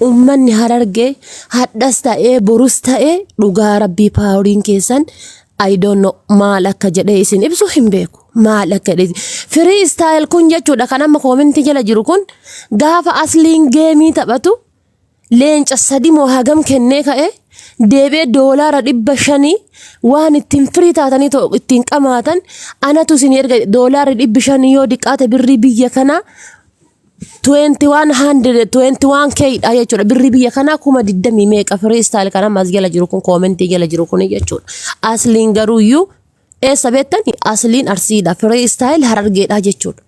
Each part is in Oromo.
ummanni Harargee hadhas ta'ee borus ta'ee dhugaa rabbii paawuriin keessan I don't know maal akka jedhee isin ibsu hin beeku maal akka jedhee free style kun jechuudha kan amma koomentii jala jiru kun gaafa asliin geemii taphatu leenca sadi moo hagam kennee ka'e deebee doolaara 500 waan ittiin free taatanii ittiin qamaatan anatu isin erga doolaara 500 yoo diqaate birrii biyya kana 21k dha jechuudha birrii biyya kana kuma 20 meeqa free style kana mas jala jiru kun koomentii jala jiru kun jechuudha asliin garuuyyuu eessa beektani asliin arsiidha free style Harargeedha jechuudha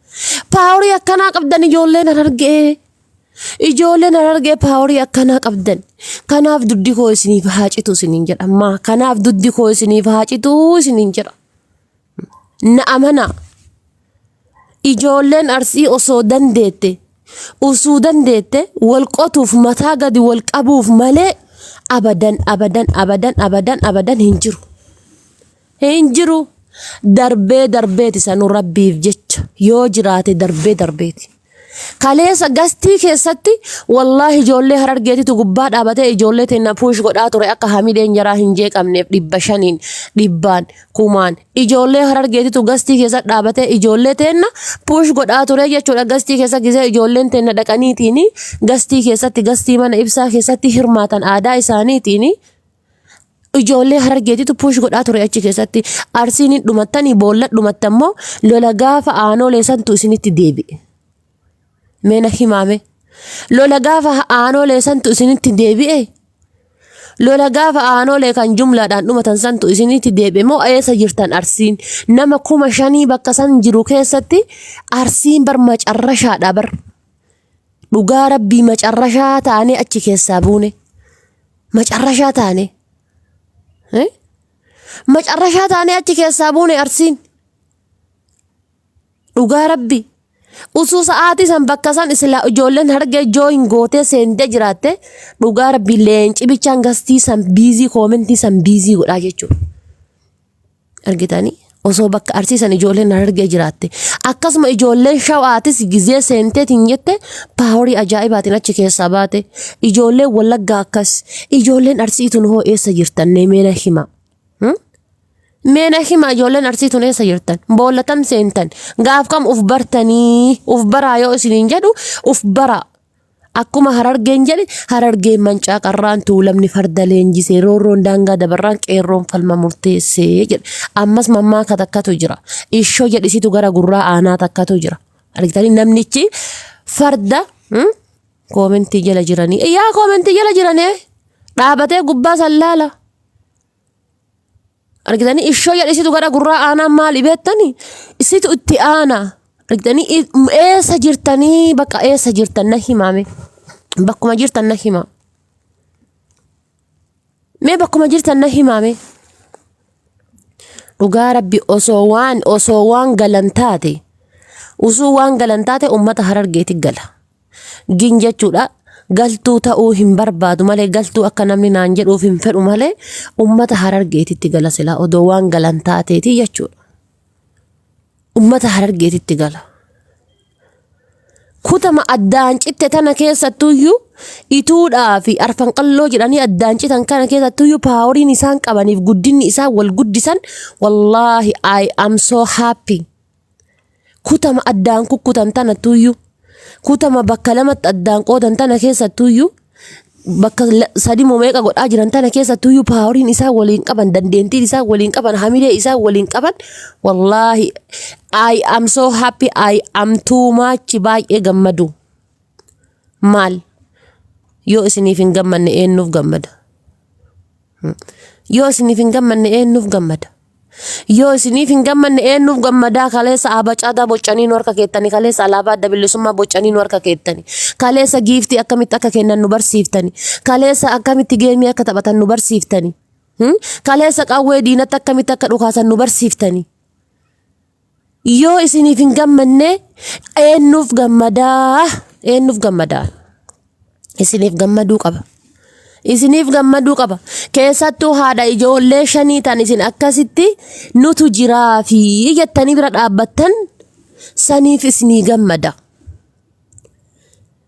paawurii akkanaa qabdan ijoolleen Harargee ijoolleen Harargee paawurii akkanaa qabdan kanaaf duddi koo isiniif haacitu isiniin jedha maa kanaaf duddi koo isiniif haacitu isiniin jedha na amana ijoolleen arsii osoo dandeette usuu dandeette wal qotuuf mataa gadi wal qabuuf malee abadan hin jiru darbeeti sanu rabbiif jecha yoo jiraate darbeeti kaleessa gastii keessatti wallahi ijoollee Harargeetitu gubbaa dhaabatee ijoollee teenna puush godhaa ture akka hamideen jaraa hin jeeqamneef 500 dhibbaan kumaan ijoollee Harargeetitu gastii keessa dhaabatee ijoollee teenna puush godhaa ture jechuudha gastii keessa gisee ijoolleen teenna dhaqaniitiin gastii keessatti gastii mana ibsaa keessatti hirmaatan aadaa isaaniitiin ijoollee Harargeetitu puush godhaa ture achi keessatti arsiin dhumattanii boolla dhumattammoo lola gaafa aanoolee santu isinitti deebi'e. Meena himame lola gaafa aanoolee santu isinitti deebi'e lola gaafa aanoolee kan jumlaadhaan dhumatan santu isinitti deebi'e moo eessa jirtan arsiin nama 5,000 bakka san jiru keessatti arsiin bar macarrashaadha bar dhugaa rabbii macarrashaa taane achi keessaa buune macarrashaa taane achi keessaa buune arsiin dhugaa rabbii usuu sa'aatii san bakka san isla ijoolleen Harargee jooyin gootee seentee jiraatte dhugaa rabbii leenci bichaan gastii san biizii koomentii san biizii godhaa jechuudha argitanii osoo bakka arsiisan ijoolleen Harargee jiraatte akkasuma ijoolleen shawaatis gizee seenteetiin jette paawurii ajaa'ibaatiin achi keessaa baate ijoolleen Wallaggaa akkas ijoolleen arsiituun hoo eessa jirtan meena hima meena hima ijoolleen arsiituun eessa jirtan boollatam seentan gaaf kam uf bartanii uf baraa yoo isiniin jedhu uf bara akkuma Harargeen jedhe Harargeen mancaa qarraan tuulamni farda leenjisee roorroon daangaa dabarraan qeerroon falma murteessee jedhe ammas mammaa katakkatu jira ishoo jedhisitu gara gurraa aanaa takkatu jira argitanii namnichi farda koomentii jala jiranii yaa koomentii jala jiranii dhaabatee gubbaa sallaala argitanii ishoo jedhisitu gara gurraa aanaa maali beektanii isitu itti aanaa argitanii eessa jirtanii bakka eessa jirtan na himame bakkuma jirtan na hima mee bakkuma jirtan na himame dhugaa rabbi osoo waan galantaate usuu waan galantaate ummata Harargeeti gala gin jechuudha galtuu ta'uu hin barbaadu malee galtuu akka namni naan jedhuuf hin fedhu malee ummata Harargeetitti gala silaa odoo waan galantaateeti jechuudha ummata Harargeetitti gala kutama addaan citte tana keessattuyyuu ituudhaa fi arfan qalloo jedhanii addaan citan kana keessattuyyuu paawuriin isaan qabaniif guddinni isaan wal guddisan wallahi I am so happy kutama addaan kukkutan tanattuyyuu kutama bakka lamatti addaan qoodan tana keessattuyyuu bakka sadi meeqa godhaa jiran tana keessattuyyuu paawuriin isaa waliin qaban dandeentiin isaa waliin qaban hamilee isaa waliin qaban wallahi I am so happy I am too much baay'ee gammadu maal yoo isiniif hin gammanne eenyuuf gammada yoo isiniif hin gammanne eenyuuf gammada yoo isiniif hin gammanne eenyuuf gammadaa kaleessa abacaadaa boccanii nu harka keettanii kaleessa alaabaa adda bilisummaa boccanii nu harka keettanii kaleessa giiftii akkamitti akka kennan nu barsiiftanii kaleessa akkamitti geemii akka taphatan nu barsiiftanii kaleessa qawwee diinatti akkamitti akka dhukaasan nu barsiiftanii yoo isiniif hin gammanne eenyuuf gammadaa isiniif gammaduu qaba isiniif gammaduu qaba keessattuu haadha ijoollee 5 tan isin akkasitti nutu jiraa fi jettanii bira dhaabbattan saniif isinii gammada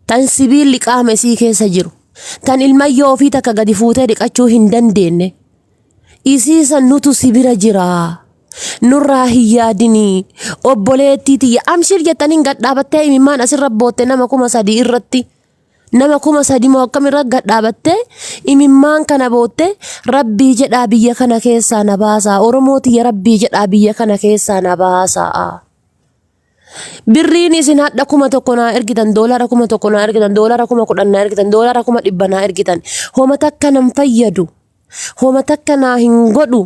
tan sibiilli qaama isii keessa jiru tan ilmayyoo ofii takka gadi fuutee dhiqachuu hin dandeenye isiisan nutu sibira jira nurraa hin yaadinii obboleettii tiyya amshir jettaniin gadhaabattee imimmaan asirra bootte nama 3,000 irratti nama 3,000 moo akkamirra gadhaabattee imimmaan kana bootte rabbii jedhaa biyya kana keessaa na baasaa oromoo tiyya rabbii jedhaa biyya kana keessaa na baasaa. Birriin isin hadha 1,000 naa ergitan doolara 1,000 naa ergitan doolara 10,000 naa ergitan doolara 100 naa ergitan homa takka nan fayyadu homa takka naa hin godhu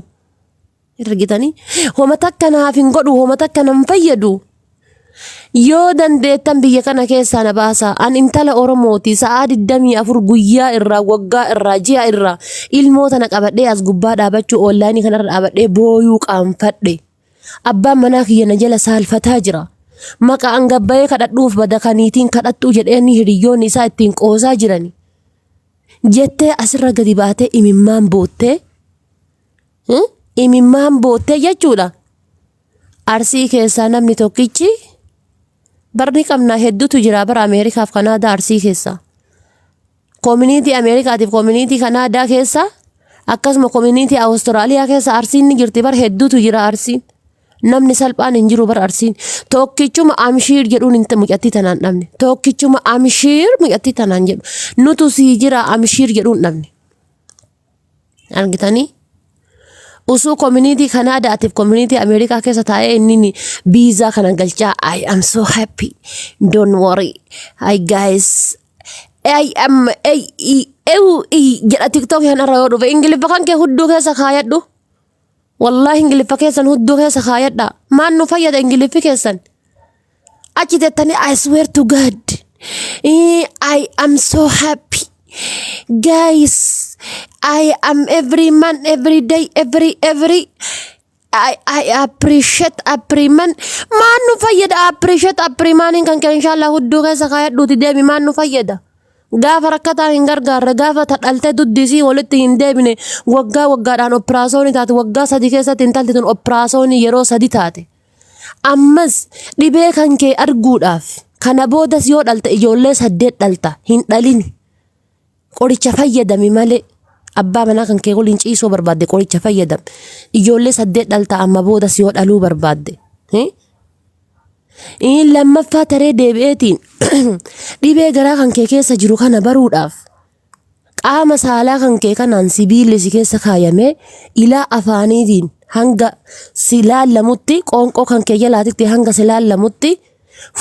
ergitanii homa takka naaf hin godhu homa takka nan fayyadu yoo dandeettan biyya kana keessaa na baasaa an intala oromooti sa'aa 24 guyyaa irraa waggaa irraa ji'a irraa ilmoota na qabadhee as gubbaa dhaabachuu oonlaayinii kanarra dhaabadhee booyuu qaanfadhe abbaan manaa kiyya na jala saalfataa jira. Maka angabbaye kadhadhuuf badakaniitiin kadhattuu jedheeni hiriyyoonni isaa ittiin qoosaa jirani jettee asirra gadi baatee imimmaan boottee jechuudha. Arsii keessaa namni tokkichi barni qabnaa hedduutu jira bara Ameerikaaf Kanaadaa Arsii keessaa koominiitii Ameerikaatiif koominiitii Kanaadaa keessaa akkasuma koominiitii Awustiraaliyaa keessaa Arsiin ni jirti bara hedduutu jira Arsiin. Namni salphaan hin jiru bar Arsiin tokkichuma Amshiir jedhuun inta mucattii tanaan dhabne tokkichuma Amshiir mucattii tanaan jedhu nutu sii jira Amshiir jedhuun dhabne argitanii usuu koominiitii Kanaadaatiif koominiitii Ameerikaa keessa taa'ee inni biizaa kana galchaa I am so happy don't worry hi guys I am jedha TikTok kanarra yoo dhufe Ingiliffa kan kee hudduu keessa kaayadhu. Wallahi Ingiliffa keessan hudduu keessa kaayadha maan nu fayyada Ingiliffi keessan achi tettanii I swear to God I am so happy guys I am every man every day every I appreciate every man maan nu fayyada appreciate every man kan kee inshallah hudduu keessa kaayadhuuti deemi maan nu fayyada. Gaafa rakkataan hin gargaarre gaafa tadhaltee duddisii walitti hin deebine waggaadhaan operaasyoonii taate waggaa 3 keessatti intalti tun operaasyoonii yeroo 3 taate ammas dhibee kan kee arguudhaaf kana boodas yoo dhalte ijoollee 8 dhalta hin dhalini qoricha fayyadami malee abbaa manaa kan kee waliin ciisoo barbaadde qoricha fayyadam ijoollee 8 dhalta amma boodas yoo dhaluu barbaadde lammaffaa taree deebi'eetiin dhibee garaa kan kee keessa jiru kana baruudhaaf qaama saalaa kan kee kanaan sibiilli si keessa kaayamee ilaa afaaniitiin hanga si laallamutti qoonqoo kan kee jalaatitti hanga si laallamutti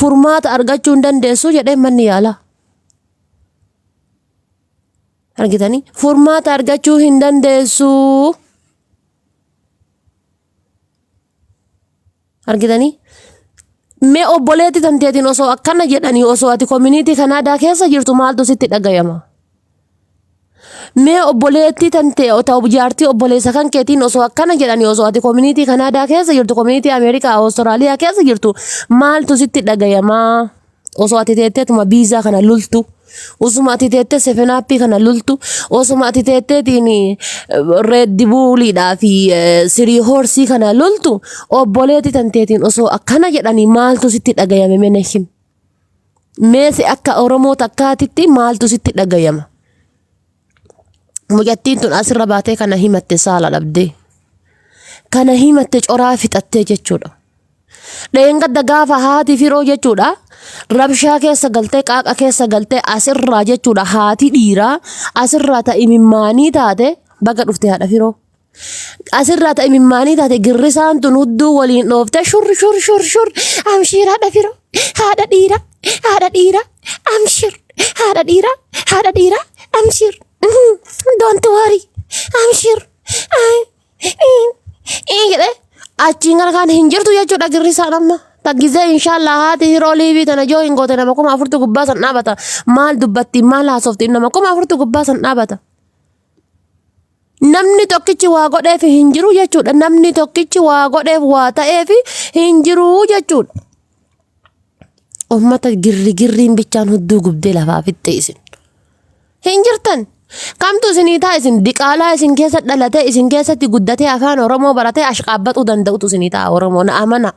furmaata argachuu hin dandeessu jedhee manni yaala. Argitanii furmaata argachuu hin dandeessu. Argitanii mee obboleetti tanteetiin osoo akkana jedhanii osoo ati koominiitii Kanaadaa keessa jirtu maaltu sitti dhagayama? Mee obboleetti tantee otoo jaartii obboleessa kan keetiin osoo akkana jedhanii osoo ati koominiitii Kanaadaa keessa jirtu koominiitii Ameerikaa Awustiraaliyaa keessa jirtu maaltu sitti dhagayama? Osoo ati teetteetuma biizaa kana lultu osuma ati teettee sefenaappii kana lultu osuma ati teetteetiin reeddibuuliidhaa fi sirii horsii kana lultu obboleetti tanteetiin osoo akkana jedhanii maaltu sitti dhagayame mene him meesi akka Oromoo takkaatitti maaltu sitti dhagayama? Mucattiin tun asirra baatee kana himatte saala dhabdee kana himatte coraa fixattee jechuudha. Dheengadda gaafa haati firoo jechuudha. Rabshaa keessa galtee qaaqa keessa galtee asirraa jechuudha haati dhiiraa asirraa ta'imimmaanii taate baga dhufte haadha firoo. Asirraa ta'imimmaanii taate girrisaan tun hudduu waliin dhoofte shur Amshiir haadha firoo haadha dhiira Amshiir haadha dhiira Amshiir don't worry Amshiir jedhee achiin gara kaan hin jirtu jechuudha girrisaan amma. Taggizee inshallah haati hiroo liibii tana joo hin goote nama 4,000 gubbaa san dhaabata maal dubbatti maal haasofti nama 4,000 gubbaa san dhaabata. Namni tokkichi waa godheef hin jiru jechuudha namni tokkichi waa godheef waa ta'eef hin jiru jechuudha. Ummata girriin bichaan hudduu gubdee lafaa fixxe isin hin jirtan. Kamtu isinii ta'a isin diqaalaa isin keessa dhalatee isin keessatti guddatee afaan Oromoo baratee ashqaabbachuu danda'utu isinii ta'a Oromoo na amana.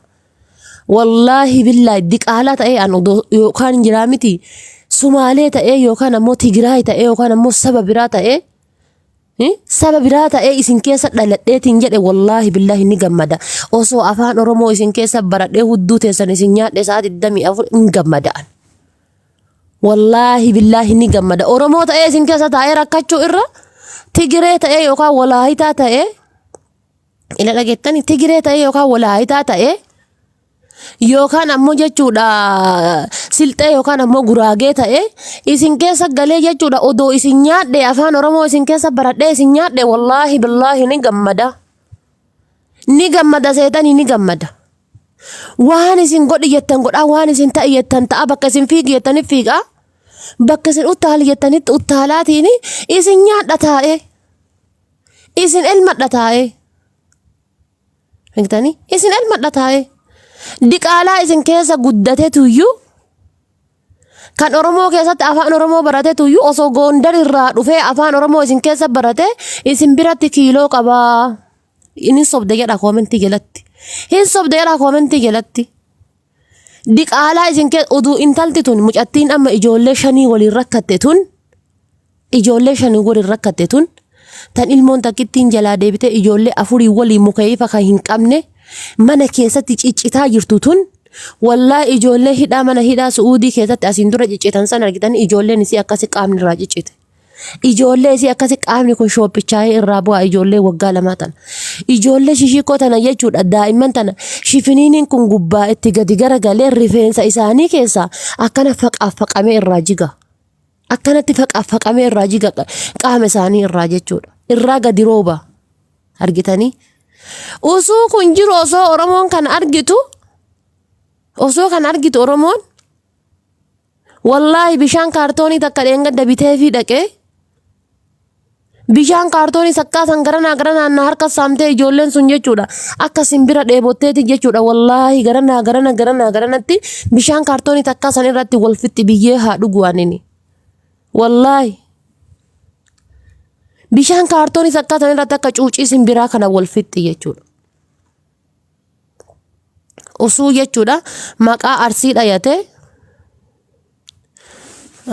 Wallahi billahi diqaalaa ta'ee an yookaan jiraa miti Sumaalee ta'ee yookaan ammoo Tigraay ta'ee yookaan ammoo saba biraa ta'ee saba biraa ta'ee isin keessa dhaladheetiin jedhe wallaahi billaahi ni gammada. Osoo afaan Oromoo isin keessa baradhee hudduu teessan isin nyaadhe sa'a 24 ni gammadaan. Wallaahi billaahi ni gammada. Oromoo ta'ee isin keessa taa'ee rakkachuu irra Tigree ta'ee yookaan Walaayitaa ta'ee ila dhageettani Tigree ta'ee yookaan Walaayitaa ta'ee yookaan ammoo jechuudha Silxee yookaan ammoo Guraagee ta'ee isin keessa galee jechuudha odoo isin nyaadhe afaan Oromoo isin keessa baradhee isin nyaadhe wallaahi billaahi ni gammada. Ni gammada seetanii ni gammada. Waan isin godhi jettan godhaa waan isin ta'i jettan ta'a bakka isin fiigi jettaniif fiigaa bakka isin uttaali jettanitti uttaalaatiin isin nyaadha taa'ee isin elmadha taa'ee beektanii isin elmadha taa'ee diqaalaa isin keessa guddatee tuyyuu kan Oromoo keessatti afaan Oromoo barate tuyyuu osoo Gondar irraa dhufee afaan Oromoo isin keessa barate isin biratti kiiloo qabaa. Inni sobde jedha koomentii jalatti. Hin sobde jedha koomentii jalatti. Diqaalaa isin keessa oduu intalti tun mucattiin amma ijoollee 5 waliin rakkatte tun ijoollee 5 waliin rakkatte tun tan ilmoon takkittiin jalaa deebite ijoollee 4 waliin mukeefa kan hin qabne mana keessatti ciccitaa jirtu tun wallahi ijoollee hidhaa mana hidhaa Suudii keessatti asiin dura ciccitan san argitan ijoolleen isii akkasi qaamni irraa ciccite. Ijoollee isii akkasi qaamni kun shooppichaa irraa bu'aa ijoollee waggaa 2 tan. Ijoollee shishikoo tana jechuudha daa'imman tana shifiniiniin kun gubbaa itti gadi garagalee rifeensa isaanii keessa akkana faqaafaqamee irraa jiga. Akkanatti faqaafaqamee irraa jiga qaama isaanii irraa jechuudha. Irraa gadi rooba argitanii. Osoo kun jiru osoo Oromoon kan argitu Oromoon wallaahi bishaan kaartoonii takka dheengadda bitee fi dhaqee bishaan kaartoonii sakkaasan garanaa na harka saamtee ijoolleen sun jechuudha akka simbira dheebotteeti jechuudha wallaahi garanatti bishaan kaartoonii takkaasan irratti walfitti biyyee haa dhugu anini wallaahi bishaan kaartoonii sakkaasan irratti akka cuucii simbiraa kana walfitti jechuudha. Osoo jechuudha maqaa Arsii dhayate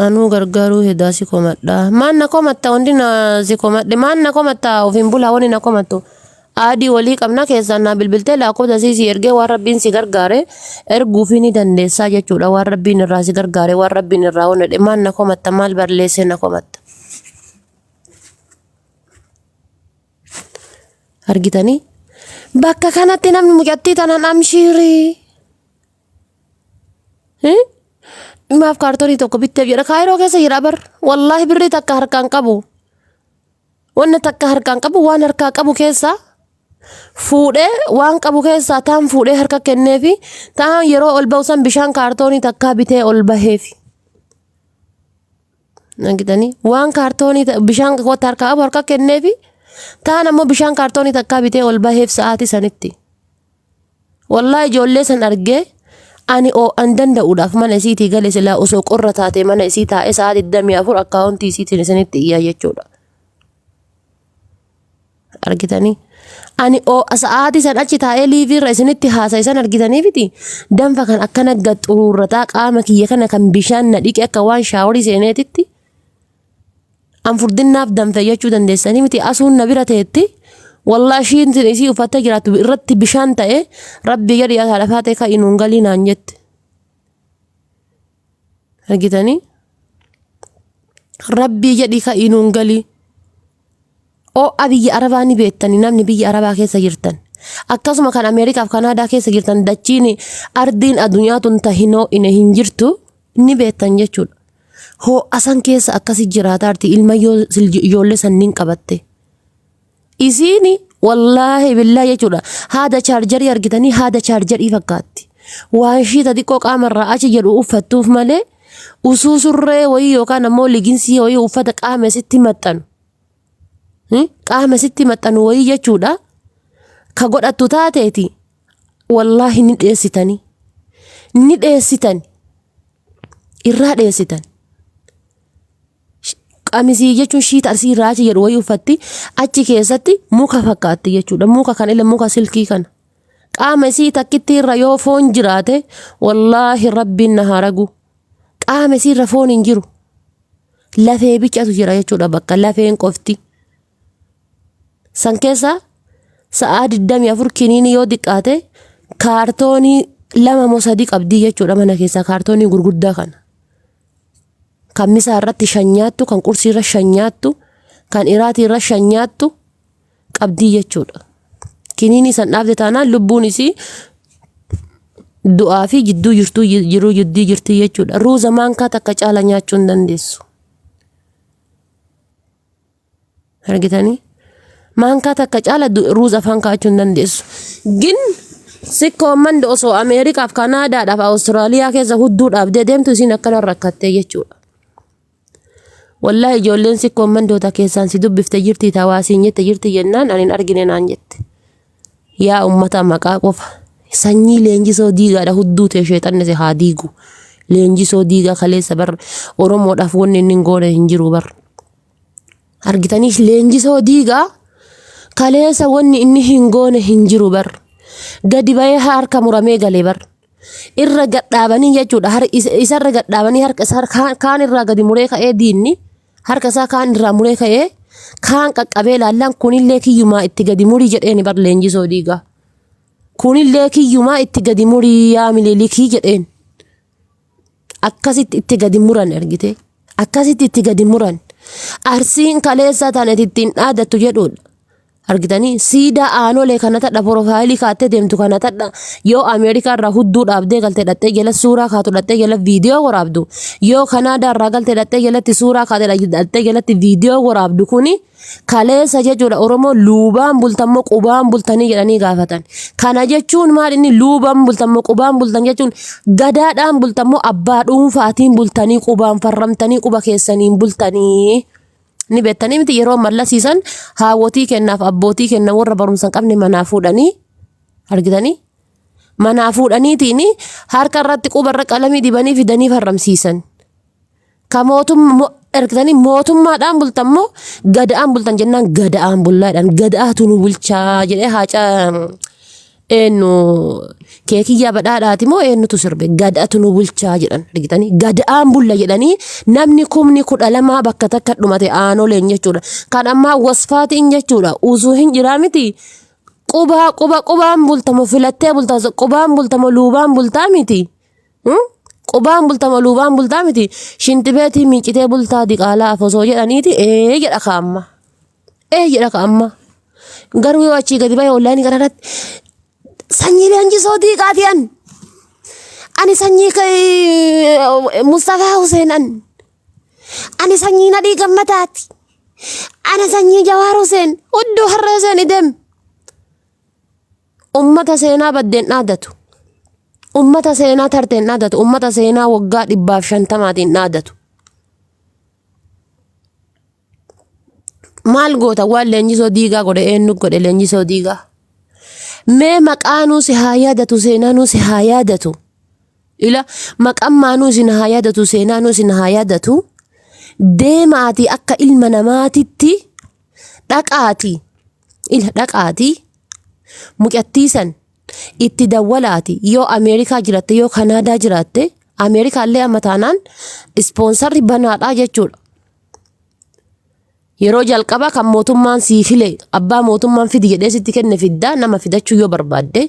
anu gargaaruu hedaa si komadha maanna komatta hundi na si komadhe maanna komatta ofiin bulaa wani na komattu aadii walii qabna keessaa na bilbiltee laakota si ergee waan rabbiin si gargaare erguufii ni dandeessaa jechuudha waan rabbiin irraa si gargaare waan rabbiin irraa honnedhe maanna komatta maal barleessee na komatta argitanii bakka kanatti namni mucattii tanaan amshiirii maaf kaartoonii tokko bitteef jedha Kaayiroo keessa jira bar wallaahi birrii takka harkaan qabu wanna takka harkaan qabu waan harkaa qabu keessa fuudhee waan qabu keessa taan fuudhee harka kenneefi taan yeroo ol ba'usan bishaan kaartoonii takka bitee ol baheefi nagitanii waan kaartoonii bishaan wata harkaa qabu harka kenneefi taan ammoo bishaan kaartoonii takka bitee ol baheef sa'aatii sanitti wallaahi ijoollee san argee ani an danda'uudhaaf mana isiitii gale silaa osoo qorra taate mana isii taa'e sa'a 24 akkaawuntii isiitiin isinitti iyyaa jechuudha. Argitanii ani sa'aatii san achi taa'ee liiviirra isinitti haasa'isan argitaniifiti danfa kan akkana gaxuurrataa qaama kiyya kana kan bishaan na dhiqe akka waan shaaworii seeneetitti an furdinnaaf danfe jechuu dandeessanii miti asuun na bira ta'etti والله شيء انت نسيه فتجرات رتب بشان تاء ربي يري على فاتك إنه قالي نانجت هجتني ربي يري كإنه قالي أو أبي أربعة بيتني نام نبي أربعة كيس جرتن أكاسو مكان أمريكا في كندا كيس جرتن دتشيني أردين الدنيا تنتهينو إنه هنجرتو نبيتن يجول هو أصلا كيس أكاسي جراتارتي إلما يول سنين كبتة إزيني والله بالله يجولا هذا شارجر يرجعني هذا شارجر إفقاتي وانشي تديكوك أمر رأيش يلو أفتوف ماله وسوس الرّي ويو كان مولي جنسي ويو أفتك أهم ستي متن أهم ستي متن ويو يجولا كقول أتوتاتي والله ندي ستاني إرادة ستان Qamisii jechuun shiita arsii raachi jedhu wayii uffatti achi keessatti muka fakkaatti jechuudha muka kan illee muka silkii kana qaama isii takkitti irra yoo foon jiraate wallaahi rabbiin na haragu qaame sirra foon hin jiru lafee bichaatu jira jechuudha bakka lafeen qofti san keessa sa'a 24 kiniini yoo diqqaate kaartoonii 2 moo 3 qabdii jechuudha mana keessa kaartoonii gurguddaa kana kan misaa irratti shanyaattu kan qursii irra shanyaattu kan iraatii irra shanyaattu qabdii jechuudha kiniini san dhaabde taanaan lubbuun isii du'aa fi jidduu jirtuu jiruu jiddii jirtii jechuudha ruuza maankaa takka caala nyaachuu hin dandeessu argitanii maankaa takka caala ruuza afaan kaa'achuu hin dandeessu gin sikkoomman osoo Ameerikaaf Kanaadaadhaaf Awustiraaliyaa keessa hudduu dhaabdee deemtu isiin akkana rakkattee jechuudha wallahi ijoolleen sikkoomman doota keessaan si dubbifte jirti tawaasiin jette jirti jennaan anin argine naan jette yaa ummata maqaa qofa sanyii leenjisoo diigaadha hudduu ta'e sheexanne se haa diigu leenjisoo diigaa kaleessa bar Oromoodhaaf wanni inni goone hin jiru bar argitanii leenjisoo diigaa kaleessa wanni inni hin goone hin jiru bar gadi bayee harka muramee galee bar irra gadhaabanii jechuudha isarra gadhaabanii harka isaa kaan irraa gadi muree ka'ee diinni harka isaa kaan irraa muree ka'ee kaan qaqqabee laallaan kunillee kiyyumaa itti gadi murii jedheen bar leenjisoo diigaa kunillee kiyyumaa itti gadi murii yaa mililikii jedheen akkasitti itti gadi muran argite akkasitti itti gadi muran arsiin kaleessa taanati ittiin dhaadattu jedhuudha argitanii siidaa aanolee kana tadha profaayilii kaattee deemtu kana tadha yoo Ameerikaa irraa hudduu dhaabdee galtee dhattee jala suuraa kaatu dhattee jala viidiyoo waraabdu yoo Kanaadaa irraa galtee dhattee jalatti suuraa kaatee dhattee jalatti viidiyoo waraabdu kuni kaleessa jechuudha Oromoo luubaan bultammoo qubaan bultanii jedhanii gaafatan kana jechuun maal inni luubaan bultammoo qubaan bultan jechuun gadaadhaan bultammoo abbaa dhuunfaatiin bultanii qubaan farramtanii quba keessaniin bultanii ni beektanii miti yeroo mallasiisan haawwotii kennaaf abbootii kenna warra barumsan qabne manaa fuudhanii argitanii manaa fuudhaniitiin harka irratti quba irra qalamii dibanii fidanii farramsiisan ka ergitanii mootummaadhaan bultammoo gada'aan bultan jennaan gada'aan bullaadhaan gada'aatu nu bulchaa jedhee haaca eenyu keekiyyaa badhaadhaati moo eenyutu sirbe gada'atu nu bulchaa jedhan argitanii gada'aan bulla jedhanii namni 12 bakka takka dhumate aanoleen jechuudha kan ammaa wasfaatiin jechuudha uzuu hin jiraa miti qubaan bultamo filattee bultaa qubaan bultamo luubaan bultaa miti qubaan bultamo luubaan bultaa miti shintibeetii miicitee bultaa diqaalaa afosoo jedhaniiti jedha kaamma garuu yoo achii gadi bahee ollaanii kanarratti sanyii leenjisoo diiqaatiyan ani sanyii Mustafaa Huseenan ani sanyii Nadhii Gammataati ana sanyii Jawaar Huseen hudduu harree Huseen idem ummata seenaa baddeen dhaadatu ummata seenaa tarteen dhaadatu ummata seenaa waggaa 150tiin dhaadatu maal goota waan leenjisoo diigaa godhe eenyu godhe leenjisoo diigaa mee maqaanuu si haa yaadatu seenaanuu si haa yaadatu ila maqammaanuu si haa yaadatu seenaanuu si haa yaadatu deemaati akka ilma namaatitti dhaqaati ila dhaqaati muqattiisan itti dawwalaati yoo Ameerikaa jiraatte yoo Kanaadaa jiraatte Ameerikaa illee amma taanaan ispoonsarri banaadhaa jechuudha yeroo jalqaba kan mootummaan sii file abbaa mootummaan fidi jedhee sitti kenne fiddaa nama fidachuu yoo barbaadde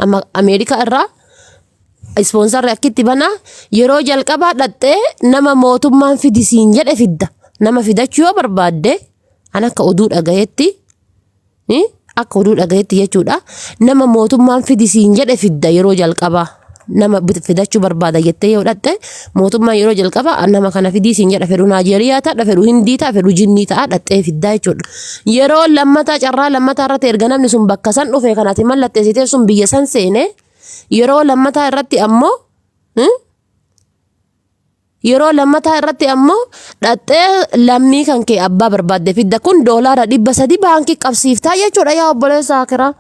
amma Ameerikaa irraa ispoonsarri akkitti banaa yeroo jalqabaa dhattee nama mootummaan fidi siin jedhe fidda nama fidachuu yoo barbaadde an akka oduu dhagayetti jechuudha nama mootummaan fidi siin jedhe fidda yeroo jalqabaa nama fidachuu barbaada jettee yoo dhatte mootummaan yeroo jalqaba nama kana fidii siin jedha fedhu Naajeeriyaa ta'a fedhu Hindii ta'a fedhu Jinnii ta'a dhattee fiddaa jechuudha yeroo lammataa carraa lammataa irratti erga namni sun bakka san dhufe kanaati mallatteessitee sun biyya san seene yeroo lammataa irratti ammoo dhattee lammii kan kee abbaa barbaadde fidda kun doolaara 300 baankii qabsiiftaa jechuudha yaa obboleessa akiraa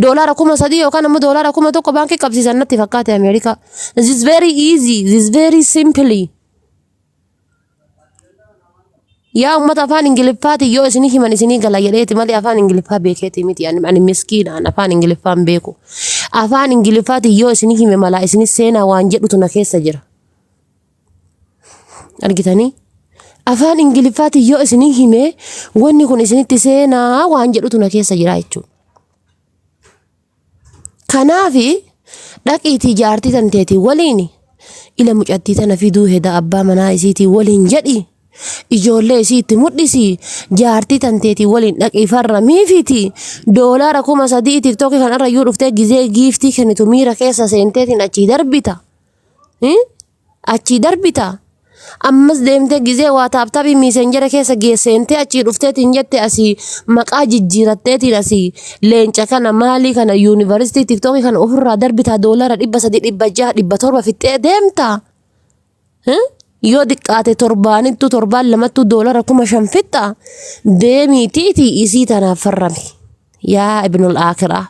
doolaara 3,000 yookaan ammoo doolaara 1,000 baankii qabsiisan natti fakkaate Ameerikaa. This is very easy. This is very simply. Yaa ummata afaan Ingiliffaati yoo isinii himan isinii gala jedheeti malee afaan Ingiliffaa beekeeti miti ani miskiinaan afaan Ingiliffaan beeku. Afaan Ingiliffaati yoo isinii hime malaa isinii seenaa waan jedhutu na keessa jira. argitanii afaan ingiliffaati yoo isinii hime wanni kun isinitti seenaa waan jedhutu na keessa jira jechuudha. Kanaafi dhaqiitii jaartii tanteetii waliin ila mucattii tana fiduu heda abbaa manaa isiitii waliin jedhi ijoollee isiitti mudhisi jaartii tanteetii waliin dhaqii farramiifiti $3,000 TikTok kanarra yoo dhuftee gizee giiftii kennitu miira keessa seenteetiin achii darbita. Ammas deemtee gizee waa taaptaabii miisenjera keessa geesseentee achii dhufteetiin jette asii maqaa jijjiiratteetiin asii leenca kana maalii kana yuunivarsiitii TikTok kana ofirraa darbitaa $300, $600, $700 fixxee deemta. Yoo diqqaate torbaanittu torbaan lamattu $5,000 fixxa deemiitiiti isii tanaaf farrami. Yaa ibnul aakiraa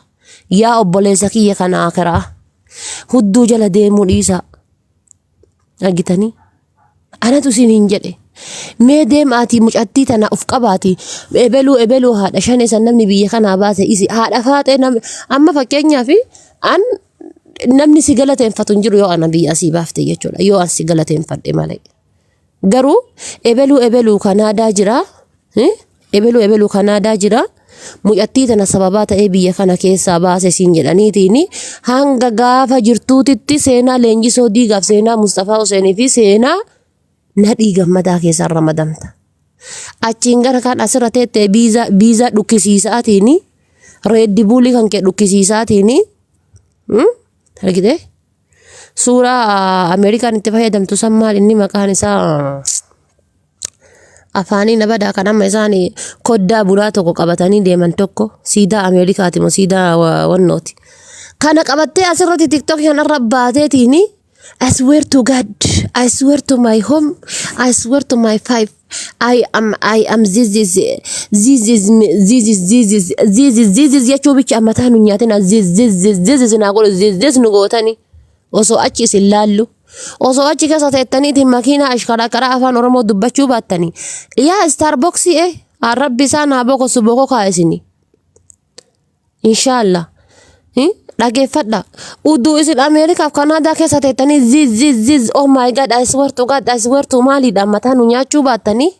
yaa obboleessa kiyya kana aakiraa hudduu jala deemuu dhiisa. Argitanii anatu isiniin jedhe mee deemaatii mucattii tana of qabaati ebeluu haadha shanee san namni biyya kanaa baase isi haadha faatee amma fakkeenyaaf namni si galateeffatu hin jiru yoo ana biyya asii baafte jechuudha yoo an si galateeffadhe malee garuu ebeluu Kanaadaa jira mucattii tana sababaa ta'ee biyya kana keessaa baase siin jedhaniitiin hanga gaafa jirtuutitti seenaa Leenjisoo Diigaaf seenaa Mustafaa Huseenii fi seenaa nadhii gammadaa keessaan ramadamta. Achiin gara kan asirra teettee biizaa dhukkisiisaatiin reeddi buulii kan kee dhukkisiisaatiin argite suuraa Ameerikaan itti fayyadamtu san maal inni maqaan isaa afaanii nabadaa kan amma isaan koddaa bulaa tokko qabatanii deeman tokko siidaa Ameerikaati moo siidaa wannooti kana qabattee asirratti TikTok kanarra baateetiin I swear to God, I swear to my home, I swear to my five, I am this jechuu bicha ammataa nu nyaatina this naa godhu this nu gootani osoo achi isin laallu osoo achi keessa teettaniitiin makiinaa ashkaraa afaan Oromoo dubbachuu baattanii yaa Starbucks rabbi isaa naa boqosu boko kaa'isini inshallah dhageeffadha udduu isin Ameerikaaf Kanaadaa keessa teettanii ziz oh my God I swear to maaliidha mataa nu nyaachuu baattanii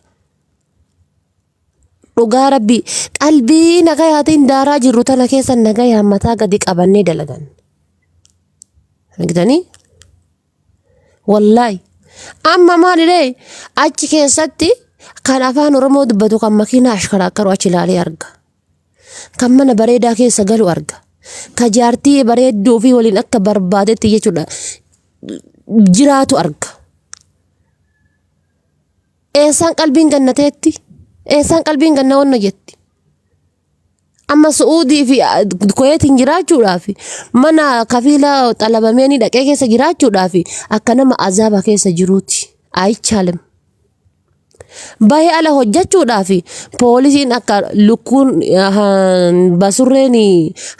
dhugaa rabbi qalbii nagayaatiin daaraa jirru tana keessa nagayaa mataa gadi qabannee dalagan argitanii wallahi amma maalidhee achi keessatti kan afaan Oromoo dubbatu kan makiinaa ashkaraakkaru achi ilaalee arga kan mana bareedaa keessa galu arga ka jaartii bareedduu fi waliin akka barbaadetti jechuudha jiraatu arga. Eessaan qalbiin gannateetti eessaan qalbiin ganna wanna jetti amma Suudii fi Kuweetiin jiraachuudhaaf mana kafiila xalabameeni dhaqee keessa jiraachuudhaaf akka nama azaaba keessa jiruuti ayichaalem baay'ee ala hojjechuudhaaf poolisiin akka lukkuun basurreen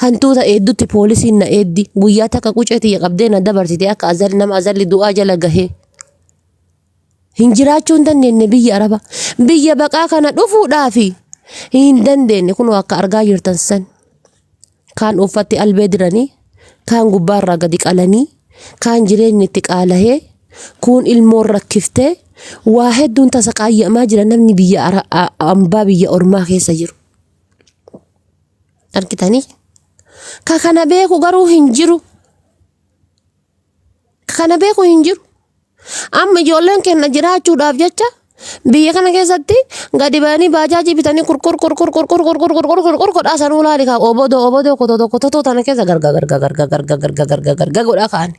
hantuuta eeddutti poolisiin na eeddi guyyaa takka quceetii qabdee na dabarsite akka nama azalli du'aa jala gahee hin jiraachuu hin dandeenye biyya Araba biyya baqaa kana dhufuudhaaf hin dandeenye kun akka argaa jirtan san kaan uffatti albee diranii kaan gubbaarraa gadi qalanii kaan jireenyi itti qaalahee kun ilmoon rakkiftee waa hedduun tasa qaayyamaa jira namni biyya ambaa biyya ormaa keessa jiru argitanii kana beeku garuu hin jiru kana beeku hin jiru amma ijoolleen kenna jiraachuudhaaf jecha biyya kana keessatti gadi ba'anii baajaajii bitanii kurkur sanuu laali kaa obodoo kototoo tana keessa garga godhaa kaani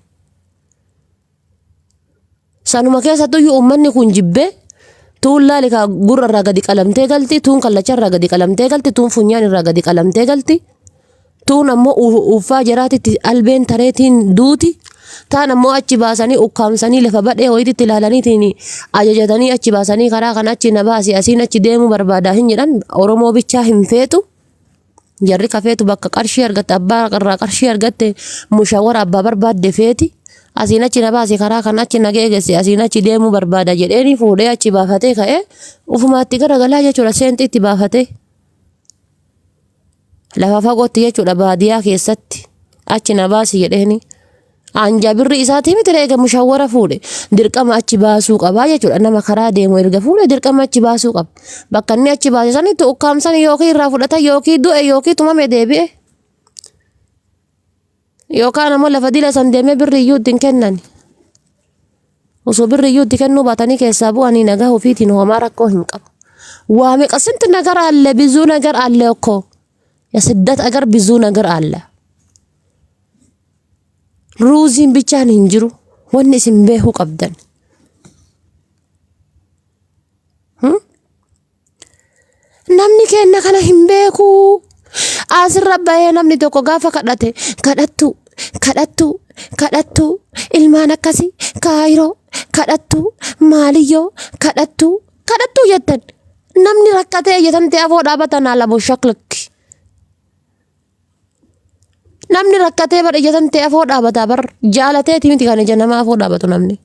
sanuma keessattuu yoo uummanni kun jibbee tuun laali kaa gurra irraa gadi qalamtee galti tuun kallacha irraa gadi qalamtee galti tuun funyaan irraa gadi qalamtee galti tuun ammoo uffaa jiraatitti albeen tareetiin duuti taan ammoo achi baasanii ukkaamsanii lafa badhee ho'iitti ilaalaniitiin ajajatanii achi baasanii karaa kan achi na baasi asiin achi deemuu barbaadaa hin jedhan Oromoo bichaa hin feetu jarri ka feetu bakka qarshii argatte abbaa irraa qarshii argatte mushawara abbaa barbaadde feeti asiin achi na baasi karaa kan achi na geegesse asiin achi deemuu barbaada jedheeni fuudhee achi baafatee ka'ee ufumaatti garagalaa jechuudha seentii itti baafatee lafa fagootti jechuudha baadiyaa keessatti achi na baasi jedheeni Anja birri isaati miti eega mushawwara fuudhe dirqama achi baasuu qaba jechuudha. Nama karaa deemu erga fuudhe dirqama achi baasuu qaba. Bakka inni achi baase sanitti ukkaamsan yookiin irraa fudhata yookiin du'e yookiin tumame deebi'e. Yookaan ammoo lafa dila san deemee birri iyyuu ittiin kennan. Osoo birri iyyuu itti kennuu baatanii keessaa bu'anii nagaa ofiitiin homaa rakkoo hin qabu. Waa meeqa sinti nagar aለ ብዙ ነገር አለ እኮ የስደት አገር ብዙ ነገር አለ። ሩዚን ብቻን እንጅሩ ወን እስም በሁ ቀብደን namni kenna kana hin beeku asirra bahee namni tokko gaafa kadhattu ilmaan akkasi kaayiroo kadhattu maaliyyoo kadhattu jettan namni rakkatee jetante afoo dhaabatan ala boshaklikki namni rakkatee bar jetante afoo dhaabata bar jaalatee timiti kana janama afoo dhaabatu namni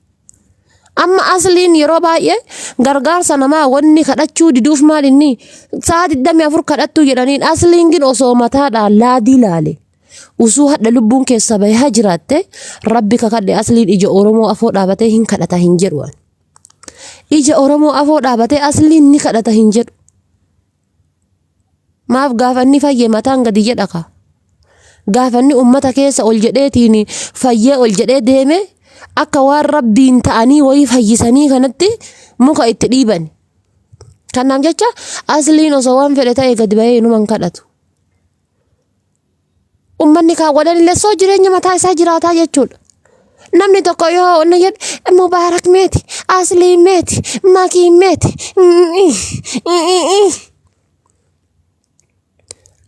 amma asliin yeroo baay'ee gargaarsa namaa wanni kadhachuu diduuf maal inni saati 24 kadhattu jedhaniin asliin gin osoo mataadhaan laadii laale usuu hadda lubbuun keessa bahee jiraatte rabbi kakadhe asliin ija oromoo afoo dhaabatee hin kadhata hin jedhu ija oromoo afoo dhaabatee asliin ni kadhata hin jedhu maaf gaafanni fayyee mataan gadi jedhaka gaafanni ummata keessa ol jedheetiin fayyee ol jedhee deeme akka waan rabbiin ta'anii wayii fayyisanii kanatti muka itti dhiiban kanaaf jecha asliin osoo waan fedhe ta'e gadi bahee numan kadhatu ummanni kaawwadan illee soo jireenya mataa isaa jiraataa jechuudha. Namni tokko yoo onna jedhe mubaarak meeti asliin meeti makiin meeti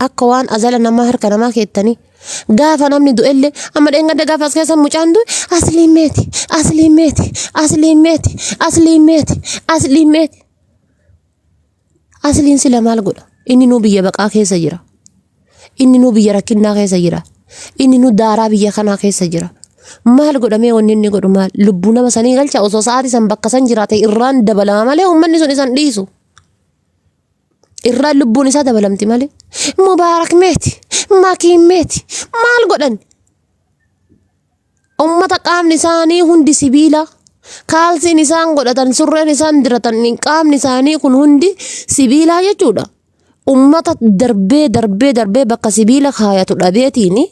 akka waan azala namaa harka namaa keettanii gaafa namni du'ellee amma dheengadda gaafa as keessa mucaan du'e asliin meeti asliin sila maal godha inni nuu biyya baqaa keessa jira inni nuu biyya rakkinnaa keessa jira inni nuu daaraa biyya kanaa keessa jira maal godhamee wanni inni godhu maal lubbuu nama sanii galcha osoo sa'aatii san bakka san jiraate irraan dabalama malee ummanni sun isan dhiisu irraan lubbuun isaa dabalamti malee mubaarak meeti makiin meeti maal godhan ummata qaamni isaanii hundi sibiila kaalsiin isaan godhatan surreen isaan diratan qaamni isaanii kun hundi sibiilaa jechuudha ummata darbee bakka sibiila kaayatu dhabeetiini